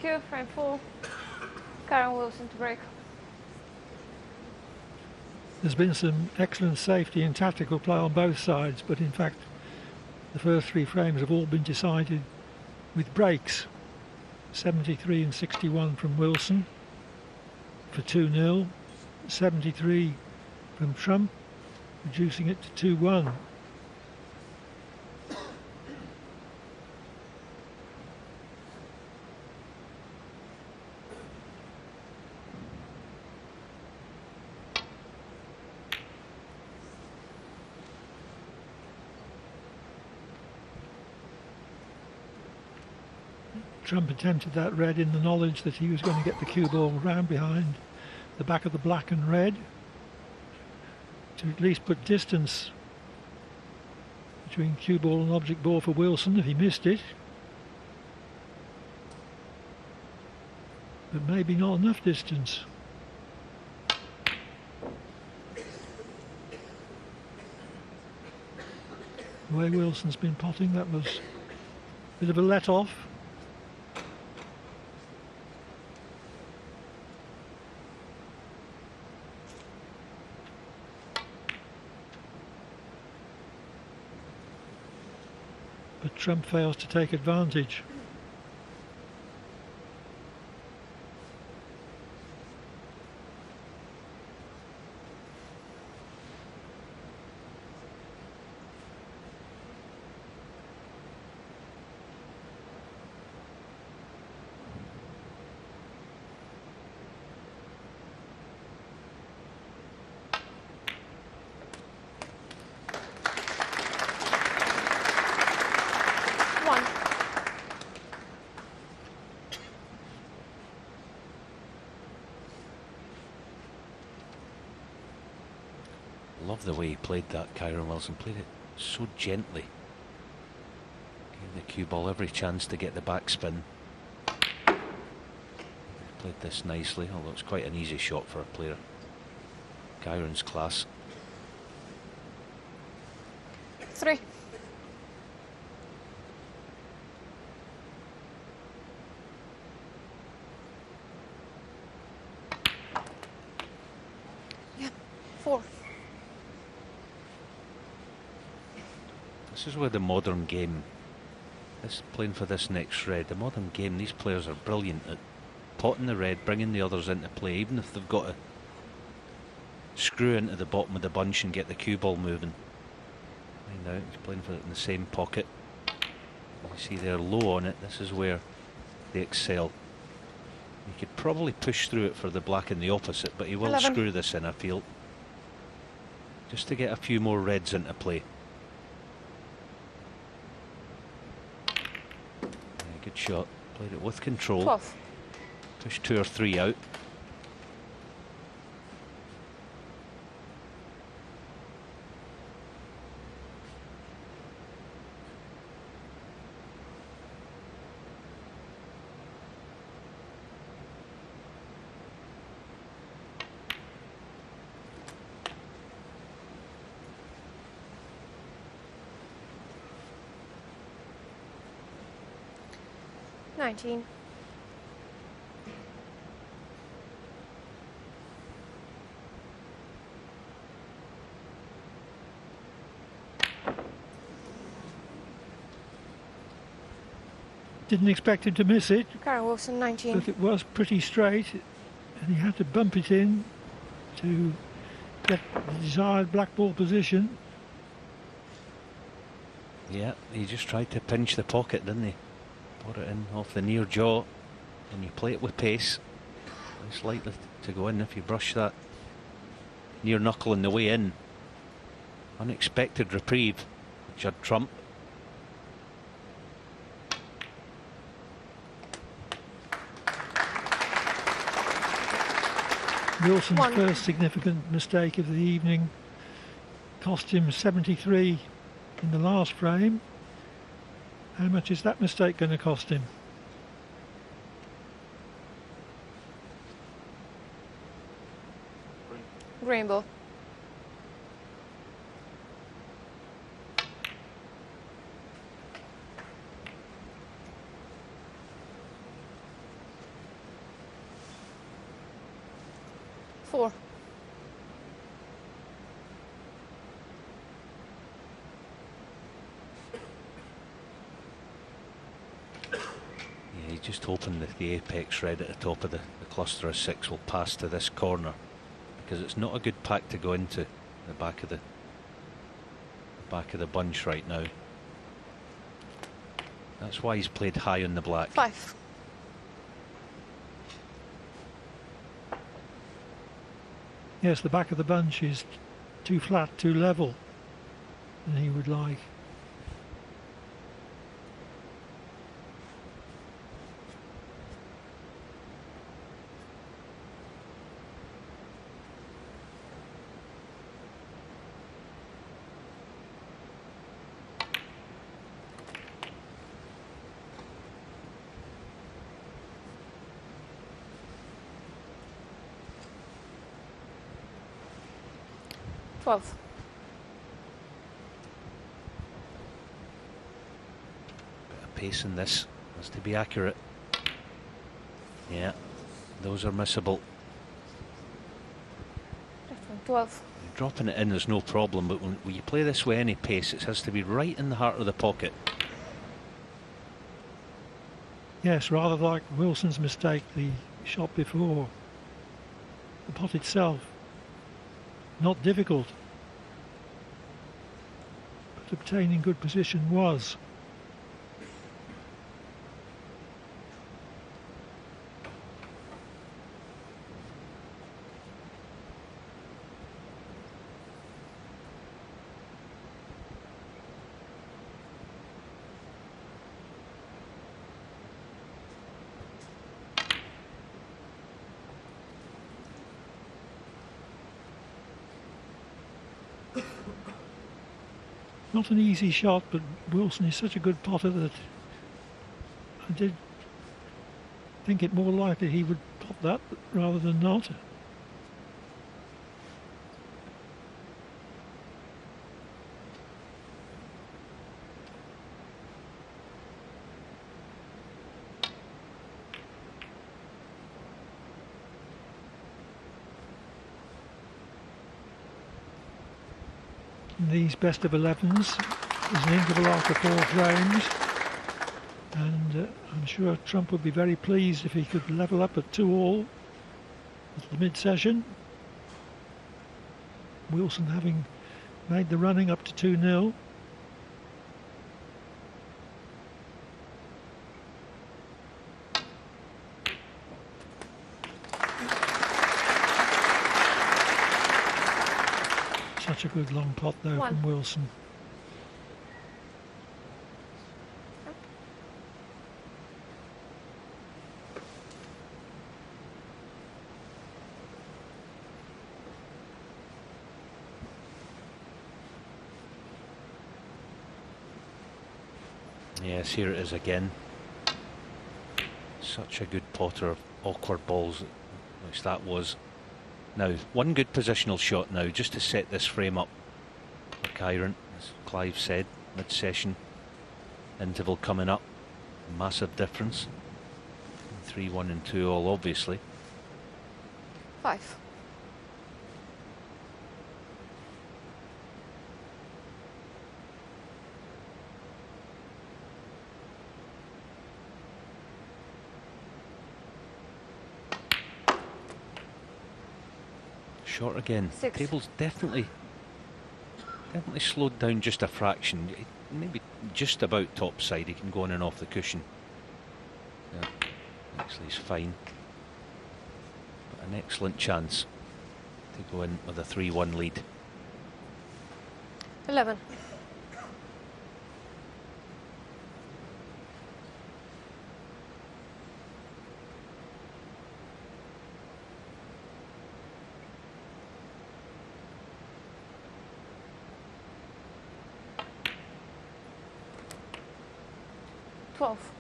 Thank you. Frame full. Karen Wilson to break. There's been some excellent safety and tactical play on both sides, but in fact the first 3 frames have all been decided with breaks. 73 and 61 from Wilson for 2-0. 73 from Trump, reducing it to 2-1. Trump attempted that red in the knowledge that he was going to get the cue ball round behind the back of the black and red to at least put distance between cue ball and object ball for Wilson if he missed it. But maybe not enough distance. The way Wilson's been potting, that was a bit of a let off. But Trump fails to take advantage. Love the way he played that. Kyren Wilson played it so gently, gave the cue ball every chance to get the backspin. Played this nicely, although it's quite an easy shot for a player Kyren's class. 3. Yeah, 4. This is where the modern game, this playing for this next red, the modern game, these players are brilliant at potting the red, bringing the others into play, even if they've got to screw into the bottom of the bunch and get the cue ball moving. Find out, he's playing for it in the same pocket. You see they're low on it, this is where they excel. You could probably push through it for the black in the opposite, but he will 11. screw this in, I feel, just to get a few more reds into play. Good shot, played it with control. 12. Pushed 2 or 3 out. $19. Didn't expect him to miss it, Karen Wilson, 19. but it was pretty straight and he had to bump it in to get the desired black ball position. Yeah, he just tried to pinch the pocket, didn't he? Put it in off the near jaw, and you play it with pace. It's likely to go in if you brush that near knuckle on the way in. Unexpected reprieve, Judd Trump. Wilson's 1. first significant mistake of the evening cost him 73 in the last frame. How much is that mistake going to cost him? Rainbow. 4. Yeah, he's just hoping that the apex red at the top of the cluster of 6 will pass to this corner, because it's not a good pack to go into the back of the bunch right now. That's why he's played high on the black. 5. Yes, the back of the bunch is too flat, too level than he would like. Bit of pace in this, has to be accurate. Yeah, those are missable. 12. Dropping it in is no problem, but when you play this with any pace, it has to be right in the heart of the pocket. Yes, rather like Wilson's mistake the shot before. The pot itself, not difficult, but obtaining good position was. Not an easy shot, but Wilson is such a good potter that I did think it more likely he would pot that rather than not. These best of 11s is an interval after 4 frames, and I'm sure Trump would be very pleased if he could level up at 2-all at the mid-session. Wilson having made the running up to 2-0. Such a good long pot though 1. from Wilson. Yes, here it is again. Such a good potter of awkward balls, which that was. Now, one good positional shot now, just to set this frame up for Kyren, as Clive said, mid-session interval coming up. Massive difference. 3-1 and 2-all, obviously. 5. Short again. 6. Table's definitely slowed down just a fraction. Maybe just about top side. He can go on and off the cushion. Yeah, actually he's fine. But an excellent chance to go in with a 3-1 lead. 11. Twelve.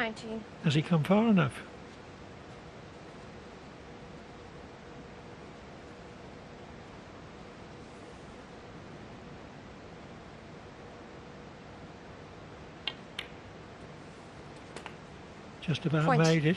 19. Has he come far enough? Just about 20. made it.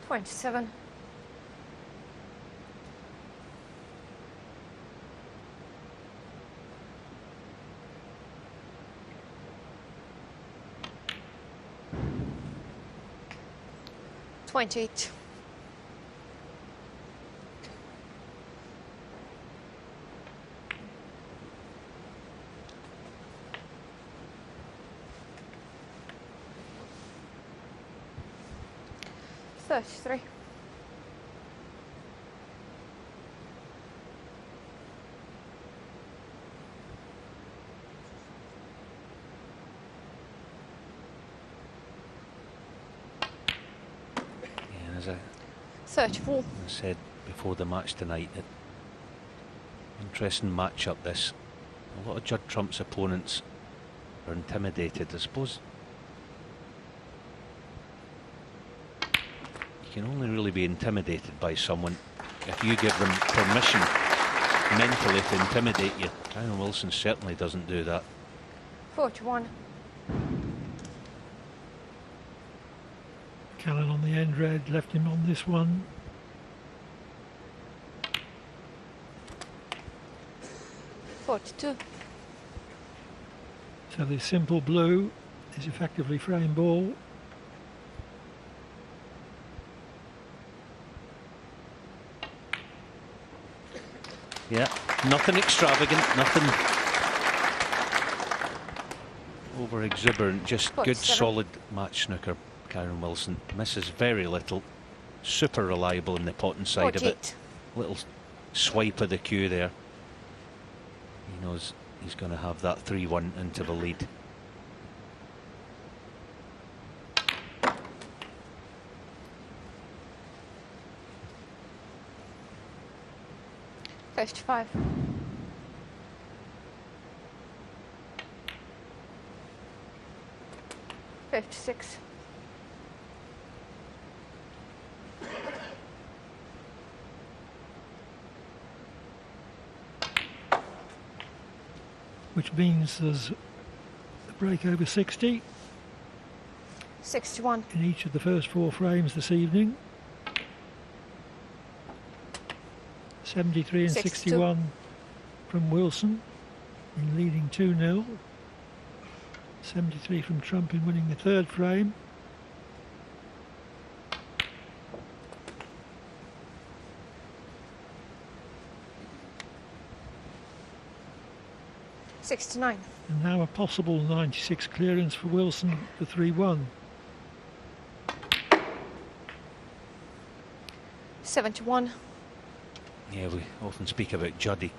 $27. $28. $33. Yeah, as I 34. said before the match tonight, that interesting matchup this. A lot of Judd Trump's opponents are intimidated. I suppose you can only really be intimidated by someone if you give them permission mentally to intimidate you. Kyren Wilson certainly doesn't do that. 41. Callan on the end red, left him on this one. $42. So the simple blue is effectively frame ball. Yeah, nothing extravagant, nothing over exuberant, just good 47. solid match snooker. Kyren Wilson misses very little, super reliable in the pot and side of it. 48. Little swipe of the cue there. He knows he's going to have that 3-1 into the lead. $55. $56. Which means there's a break over 60 $61. in each of the first 4 frames this evening. 73 and 62. 61 from Wilson in leading 2-0. 73 from Trump in winning the 3rd frame. $69. And now a possible 96 clearance for Wilson for 3-1. $71. Yeah, we often speak about Juddy.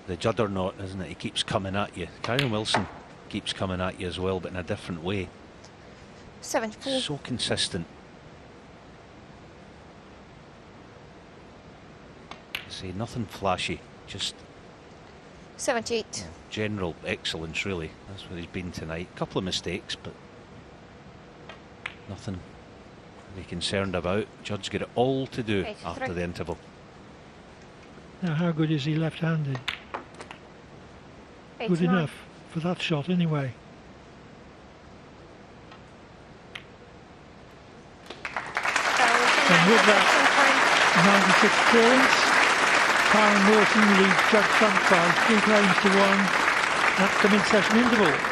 The juggernaut, isn't it? He keeps coming at you. Kyren Wilson keeps coming at you as well, but in a different way. 74. So consistent. See, nothing flashy, just 78. general excellence, really. That's what he's been tonight. Couple of mistakes, but nothing to be concerned about. Judd's got it all to do 83. after the interval. Now how good is he left-handed? Good 89. enough for that shot anyway. And with that 96 clearance, Kyren Wilson leads Judd Trump by 3 frames to 1 at the mid-session interval.